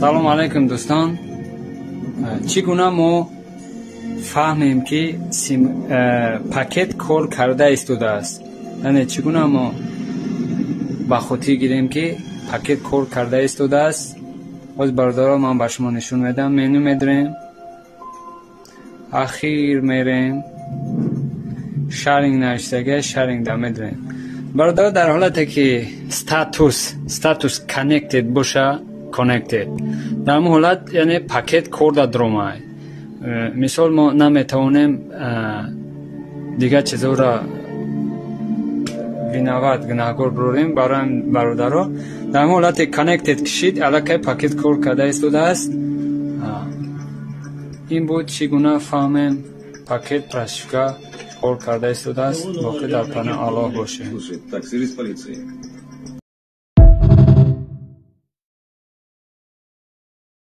سلام علیکم دوستان. چگونه ما فهمیم که پاکت کار کرده ایستاده است؟ یعنی چگونه ما به خاطر گیریم که پاکت کار کرده ایستاده است؟ باز برادرها من به شما نشون میدم. منو میدریم، اخیر میریم، شارینگ نوشتگی شارینگ دا میدریم. برادرها در حالتی که استاتوس کانکتد باشه، کانکتد در اون حالت یعنی پاکت کار درومه. مثال ما نمیتونیم دیگه چیزا را بینواد گناهگار بروریم. برای برادرها در اون حالت کانکتد کشید علاقه پاکت کار کرده ایستاده است. این بود چگونه فهمیم پاکت پراشکا کار کرده ایستاده است. باقی در پناه الله باشه. Так, связи с полицией.